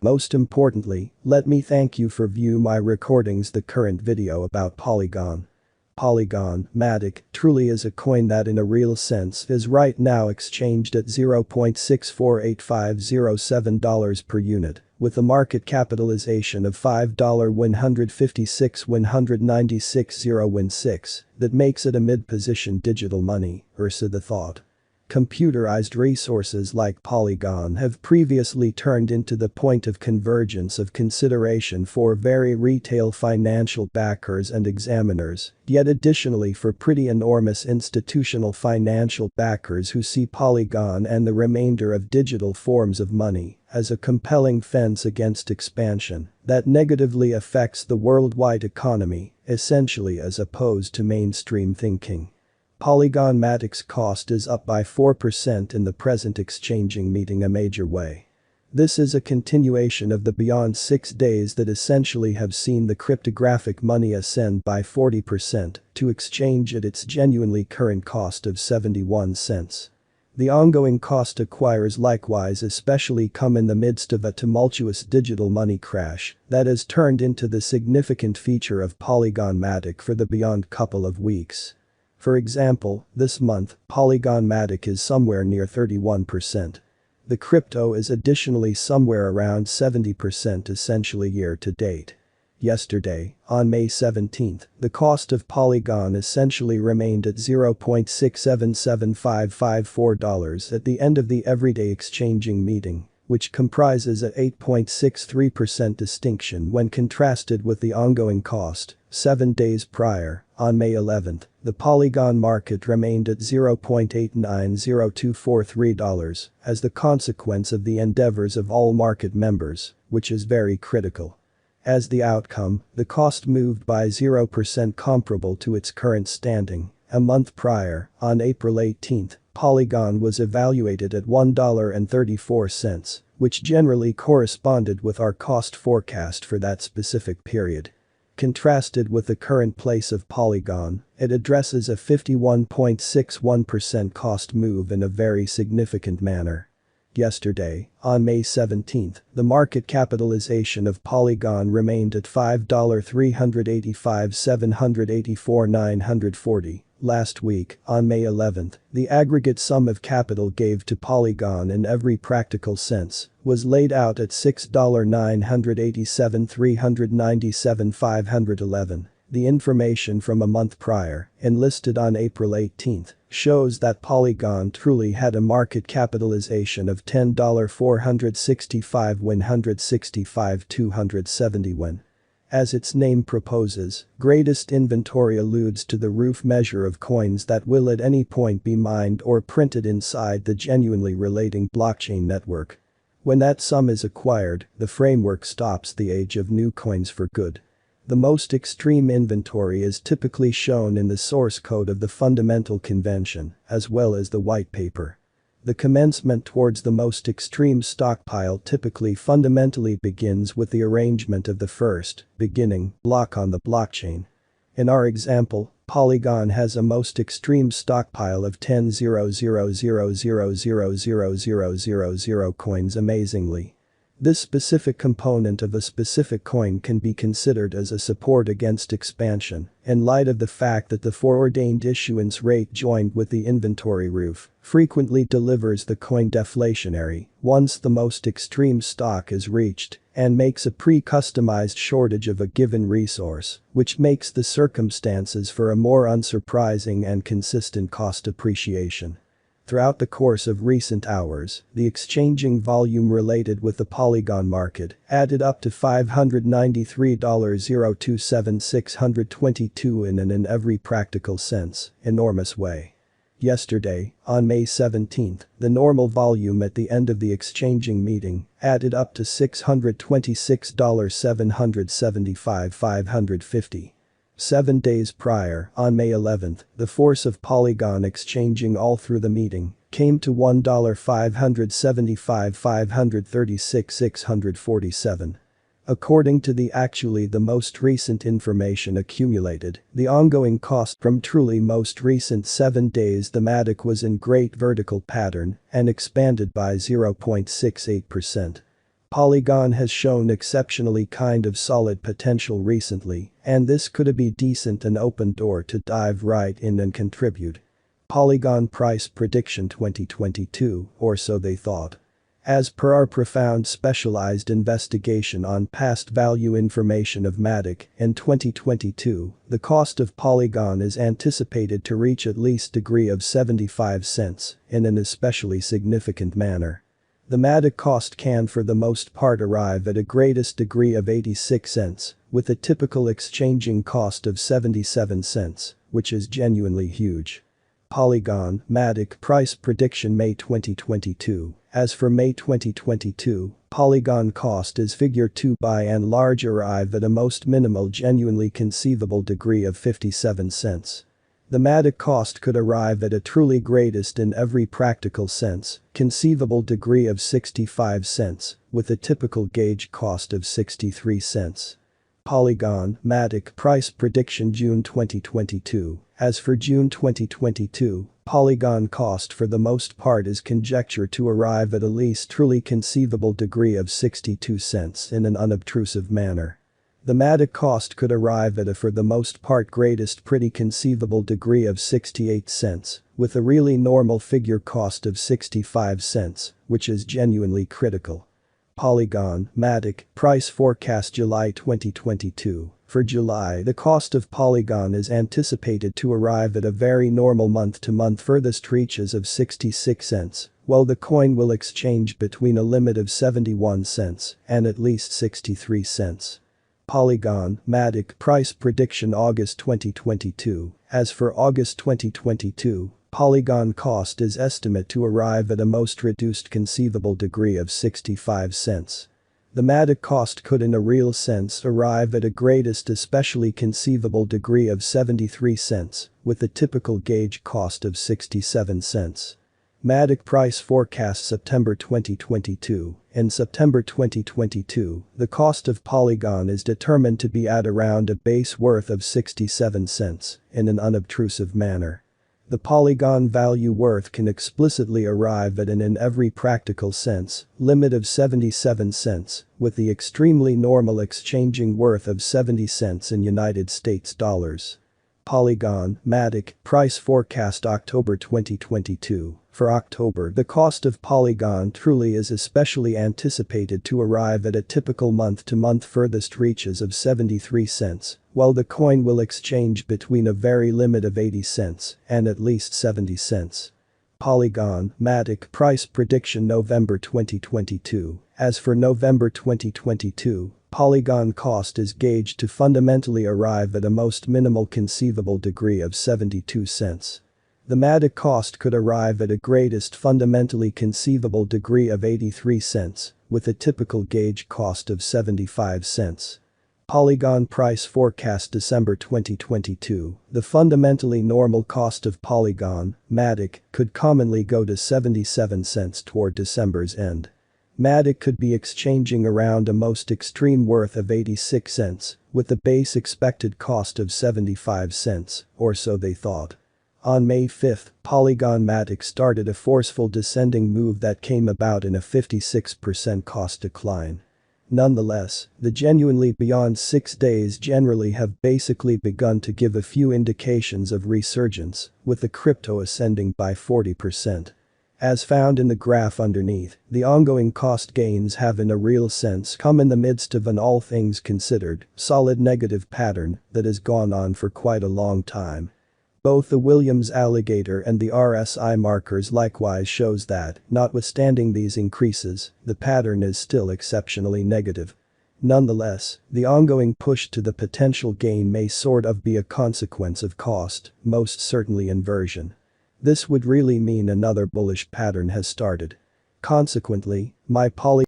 Most importantly, let me thank you for view my recordings the current video about Polygon. Polygon, MATIC, truly is a coin that in a real sense is right now exchanged at $0.648507 per unit, with a market capitalization of $5,156,196,016 that makes it a mid-position digital money, so the thought. Computerized resources like Polygon have previously turned into the point of convergence of consideration for very retail financial backers and examiners, yet additionally for pretty enormous institutional financial backers who see Polygon and the remainder of digital forms of money as a compelling fence against expansion that negatively affects the worldwide economy, essentially as opposed to mainstream thinking. Polygon MATIC's cost is up by 4% in the present exchanging meeting a major way. This is a continuation of the beyond 6 days that essentially have seen the cryptographic money ascend by 40% to exchange at its genuinely current cost of 71 cents. The ongoing cost acquires likewise especially come in the midst of a tumultuous digital money crash that has turned into the significant feature of Polygon MATIC for the beyond couple of weeks. For example, this month, Polygon MATIC is somewhere near 31%. The crypto is additionally somewhere around 70% essentially year to date. Yesterday, on May 17, the cost of Polygon essentially remained at $0.677554 at the end of the everyday exchanging meeting, which comprises a 8.63% distinction when contrasted with the ongoing cost. 7 days prior, on May 11, the Polygon market remained at $0.890243 as the consequence of the endeavors of all market members, which is very critical. As the outcome, the cost moved by 0% comparable to its current standing. A month prior, on April 18, Polygon was evaluated at $1.34, which generally corresponded with our cost forecast for that specific period. Contrasted with the current place of Polygon, it addresses a 51.61% cost move in a very significant manner. Yesterday, on May 17, the market capitalization of Polygon remained at $5,385,784,940. Last week, on May 11, the aggregate sum of capital gave to Polygon in every practical sense was laid out at $6,987,397,511. The information from a month prior, enlisted on April 18, shows that Polygon truly had a market capitalization of $10,465,165,270. As its name proposes, greatest inventory alludes to the roof measure of coins that will at any point be mined or printed inside the genuinely relating blockchain network. When that sum is acquired, the framework stops the age of new coins for good. The most extreme inventory is typically shown in the source code of the fundamental convention, as well as the white paper. The commencement towards the most extreme stockpile typically fundamentally begins with the arrangement of the first, beginning, block on the blockchain. In our example, Polygon has a most extreme stockpile of 10,000,000,000,000 coins amazingly. This specific component of a specific coin can be considered as a support against expansion, in light of the fact that the foreordained issuance rate joined with the inventory roof frequently delivers the coin deflationary once the most extreme stock is reached and makes a pre-customized shortage of a given resource, which makes the circumstances for a more unsurprising and consistent cost appreciation. Throughout the course of recent hours, the exchanging volume related with the Polygon market added up to $593,027,622 in an every practical sense, enormous way. Yesterday, on May 17, the normal volume at the end of the exchanging meeting added up to $626,775,550. 7 days prior, on May 11, the force of Polygon exchanging all through the meeting came to $1,575,536,647. According to the most recent information accumulated, the ongoing cost from truly most recent 7 days the MATIC was in great vertical pattern and expanded by 0.68%. Polygon has shown exceptionally kind of solid potential recently, and this could be decent and open door to dive right in and contribute. Polygon price prediction 2022, or so they thought. As per our profound specialized investigation on past value information of MATIC, in 2022, the cost of Polygon is anticipated to reach at least degree of 75 cents in an especially significant manner. The MATIC cost can for the most part arrive at a greatest degree of 86 cents, with a typical exchanging cost of 77 cents, which is genuinely huge. Polygon, MATIC price prediction May 2022. As for May 2022, Polygon cost is figured to by and large arrive at a most minimal genuinely conceivable degree of 57 cents. The MATIC cost could arrive at a truly greatest in every practical sense, conceivable degree of 65 cents, with a typical gauge cost of 63 cents. Polygon, MATIC price prediction June 2022. As for June 2022, Polygon cost for the most part is conjectured to arrive at a least truly conceivable degree of 62 cents in an unobtrusive manner. The MATIC cost could arrive at a for the most part greatest pretty conceivable degree of 68 cents, with a really normal figure cost of 65 cents, which is genuinely critical. Polygon, MATIC price forecast July 2022. For July, the cost of Polygon is anticipated to arrive at a very normal month-to-month furthest reaches of 66 cents, while the coin will exchange between a limit of 71 cents and at least 63 cents. Polygon, MATIC price prediction August 2022. As for August 2022, Polygon cost is estimated to arrive at a most reduced conceivable degree of 65 cents. The MATIC cost could in a real sense arrive at a greatest especially conceivable degree of 73 cents, with a typical gauge cost of 67 cents. MATIC price forecast September 2022. In September 2022, the cost of Polygon is determined to be at around a base worth of 67 cents, in an unobtrusive manner. The Polygon value worth can explicitly arrive at an in every practical sense limit of 77 cents, with the extremely normal exchanging worth of 70 cents in United States dollars. Polygon, MATIC price forecast October 2022. For October, the cost of Polygon truly is especially anticipated to arrive at a typical month-to-month furthest reaches of 73 cents, while the coin will exchange between a very limit of 80 cents and at least 70 cents. Polygon, MATIC price prediction November 2022. As for November 2022, Polygon cost is gauged to fundamentally arrive at a most minimal conceivable degree of 72 cents. The MATIC cost could arrive at a greatest fundamentally conceivable degree of 83 cents, with a typical gauge cost of 75 cents. Polygon price forecast December 2022. The fundamentally normal cost of Polygon, MATIC, could commonly go to 77 cents toward December's end. MATIC could be exchanging around a most extreme worth of 86 cents, with a base expected cost of 75 cents, or so they thought. On May 5, Polygon MATIC started a forceful descending move that came about in a 56% cost decline. Nonetheless, the genuinely beyond 6 days generally have basically begun to give a few indications of resurgence, with the crypto ascending by 40%. As found in the graph underneath, the ongoing cost gains have in a real sense come in the midst of an all things considered, solid negative pattern that has gone on for quite a long time. Both the Williams alligator and the RSI markers likewise shows that, notwithstanding these increases, the pattern is still exceptionally negative. Nonetheless, the ongoing push to the potential gain may sort of be a consequence of cost, most certainly inversion. This would really mean another bullish pattern has started. Consequently, my